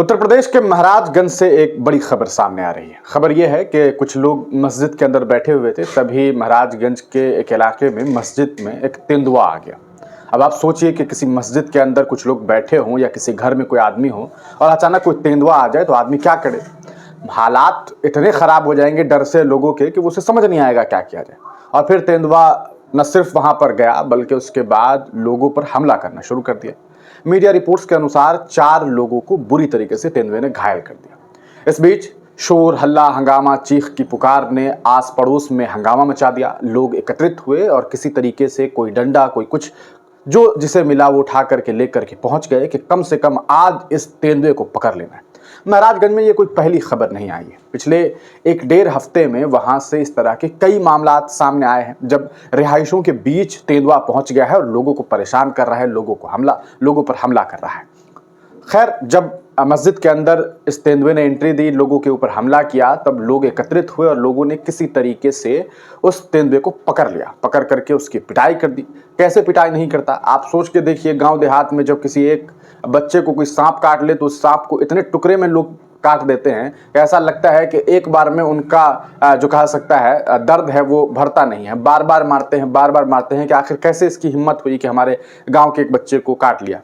उत्तर प्रदेश के महाराजगंज से एक बड़ी खबर सामने आ रही है। खबर यह है कि कुछ लोग मस्जिद के अंदर बैठे हुए थे, तभी महाराजगंज के एक इलाके में मस्जिद में एक तेंदुआ आ गया। अब आप सोचिए कि किसी मस्जिद के अंदर कुछ लोग बैठे हों या किसी घर में कोई आदमी हो और अचानक कोई तेंदुआ आ जाए तो आदमी क्या करे। हालात इतने ख़राब हो जाएंगे डर से लोगों के कि उसे समझ नहीं आएगा क्या किया जाए। और फिर तेंदुआ न सिर्फ वहाँ पर गया बल्कि उसके बाद लोगों पर हमला करना शुरू कर दिया। मीडिया रिपोर्ट्स के अनुसार 4 लोगों को बुरी तरीके से तेंदुए ने घायल कर दिया। इस बीच शोर हल्ला हंगामा चीख की पुकार ने आस पड़ोस में हंगामा मचा दिया। लोग एकत्रित हुए और किसी तरीके से कोई डंडा कोई कुछ जो जिसे मिला वो उठा करके लेकर के पहुंच गए कि कम से कम आज इस तेंदुए को पकड़ लेना है। महाराजगंज में ये कोई पहली खबर नहीं आई है। पिछले 1-1.5 हफ्ते में वहां से इस तरह के कई मामला सामने आए हैं जब रिहायशों के बीच तेंदुआ पहुंच गया है और लोगों को परेशान कर रहा है, लोगों पर हमला कर रहा है। खैर, जब मस्जिद के अंदर इस तेंदुए ने एंट्री दी, लोगों के ऊपर हमला किया, तब लोग एकत्रित हुए और लोगों ने किसी तरीके से उस तेंदुए को पकड़ लिया। पकड़ करके उसकी पिटाई कर दी। कैसे पिटाई नहीं करता, आप सोच के देखिए। गांव देहात में जब किसी एक बच्चे को कोई सांप काट ले तो उस सांप को इतने टुकड़े में लोग काट देते हैं, ऐसा लगता है कि एक बार में उनका जो कहा सकता है दर्द है वो भरता नहीं है। बार बार मारते हैं कि आखिर कैसे इसकी हिम्मत हुई कि हमारे गांव के एक बच्चे को काट लिया।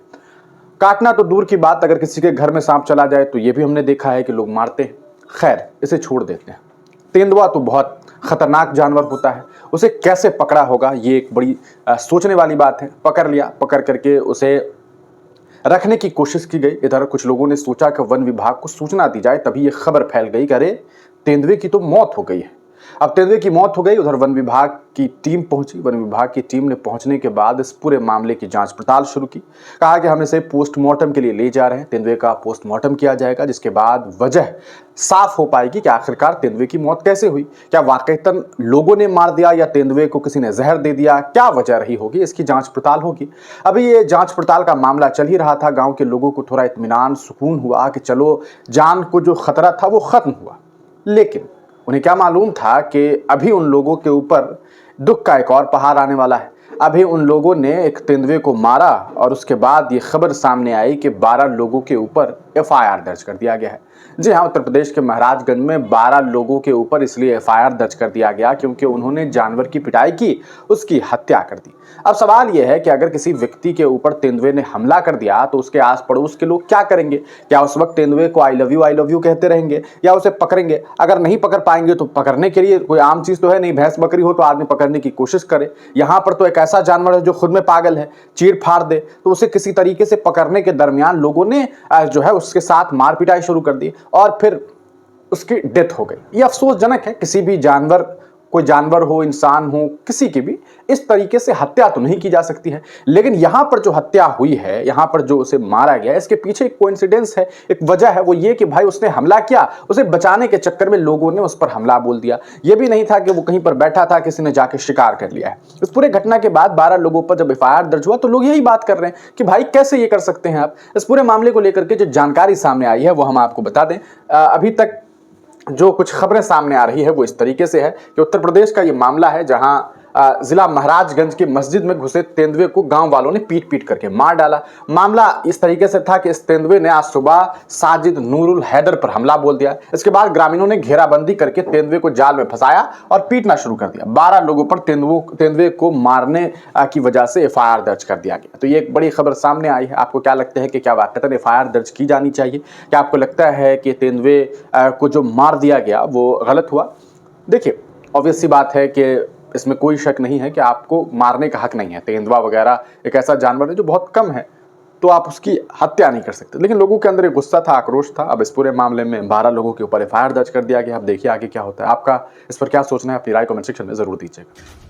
काटना तो दूर की बात, अगर किसी के घर में सांप चला जाए तो ये भी हमने देखा है कि लोग मारते हैं। खैर, इसे छोड़ देते हैं। तेंदुआ तो बहुत खतरनाक जानवर होता है, उसे कैसे पकड़ा होगा ये एक बड़ी सोचने वाली बात है। पकड़ लिया, पकड़ करके उसे रखने की कोशिश की गई। इधर कुछ लोगों ने सोचा कि वन विभाग को सूचना दी जाए, तभी ये खबर फैल गई कि अरे तेंदुए की तो मौत हो गई है। अब तेंदुए की मौत हो गई, उधर वन विभाग की टीम पहुंची। वन विभाग की टीम ने पहुंचने के बाद इस पूरे मामले की जांच पड़ताल शुरू की। कहा कि हम इसे पोस्टमार्टम के लिए ले जा रहे हैं, तेंदुए का पोस्टमार्टम किया जाएगा, जिसके बाद वजह साफ हो पाएगी कि आखिरकार तेंदुए की मौत कैसे हुई। क्या वाकईतन लोगों ने मार दिया या तेंदुए को किसी ने जहर दे दिया, क्या वजह रही होगी, इसकी जांच पड़ताल होगी। अभी ये जांच पड़ताल का मामला चल ही रहा था। गांव के लोगों को थोड़ा इत्मीनान सुकून हुआ कि चलो जान को जो खतरा था वो खत्म हुआ। लेकिन उन्हें क्या मालूम था कि अभी उन लोगों के ऊपर दुख का एक और पहाड़ आने वाला है। अभी उन लोगों ने एक तेंदुए को मारा और उसके बाद ये खबर सामने आई कि 12 लोगों के ऊपर एफआईआर दर्ज कर दिया गया है। जी हाँ, उत्तर प्रदेश के महाराजगंज में 12 लोगों के ऊपर इसलिए एफआईआर दर्ज कर दिया गया क्योंकि उन्होंने जानवर की पिटाई की, उसकी हत्या कर दी। अब सवाल यह है कि अगर किसी व्यक्ति के ऊपर तेंदुए ने हमला कर दिया तो उसके आस पड़ोस के लोग क्या करेंगे। क्या उस वक्त तेंदुए को आई लव यू कहते रहेंगे या उसे पकड़ेंगे? अगर नहीं पकड़ पाएंगे तो पकड़ने के लिए कोई आम चीज तो है नहीं, भैंस बकरी हो तो आदमी पकड़ने की कोशिश करे। यहाँ पर तो एक ऐसा जानवर है जो खुद में पागल है, चीर फाड़ दे, तो उसे किसी तरीके से पकड़ने के दरमियान लोगों ने जो है उसके साथ मार पिटाई शुरू कर दी और फिर उसकी डेथ हो गई। ये अफसोसजनक है। किसी भी जानवर, कोई जानवर हो, इंसान हो, किसी की भी इस तरीके से हत्या तो नहीं की जा सकती है। लेकिन यहां पर जो हत्या हुई है, यहां पर जो उसे मारा गया, इसके पीछे एक कोइंसिडेंस है, एक वजह है। वो ये कि भाई उसने हमला किया, उसे बचाने के चक्कर में लोगों ने उस पर हमला बोल दिया। ये भी नहीं था कि वो कहीं पर बैठा था, किसी ने जाके शिकार कर लिया है। इस पूरे घटना के बाद 12 लोगों पर जब एफआईआर दर्ज हुआ तो लोग यही बात कर रहे हैं कि भाई कैसे ये कर सकते हैं आप। इस पूरे मामले को लेकर के जो जानकारी सामने आई है वो हम आपको बता दें। अभी तक जो कुछ खबरें सामने आ रही है वो इस तरीके से है कि उत्तर प्रदेश का ये मामला है जहां जिला महाराजगंज की मस्जिद में घुसे तेंदुए को गांव वालों ने पीट करके मार डाला। मामला इस तरीके से था कि इस तेंदुए ने आज सुबह साजिद नूरुल हैदर पर हमला बोल दिया। इसके बाद ग्रामीणों ने घेराबंदी करके तेंदुए को जाल में फंसाया और पीटना शुरू कर दिया। 12 लोगों पर तेंदुए को मारने की वजह से एफआईआर दर्ज कर दिया गया। तो ये एक बड़ी खबर सामने आई है। आपको क्या लगता है कि क्या वाकईतन एफआईआर दर्ज की जानी चाहिए? क्या आपको लगता है कि तेंदुए को जो मार दिया गया वो गलत हुआ? देखिए, ऑब्वियस सी बात है कि इसमें कोई शक नहीं है कि आपको मारने का हक नहीं है। तेंदुआ वगैरह एक ऐसा जानवर है जो बहुत कम है, तो आप उसकी हत्या नहीं कर सकते। लेकिन लोगों के अंदर एक गुस्सा था, आक्रोश था। अब इस पूरे मामले में 12 लोगों के ऊपर एफआईआर दर्ज कर दिया गया। अब देखिए आगे क्या होता है। आपका इस पर क्या सोचना है, अपनी राय कमेंट सेक्शन में जरूर दीजिएगा।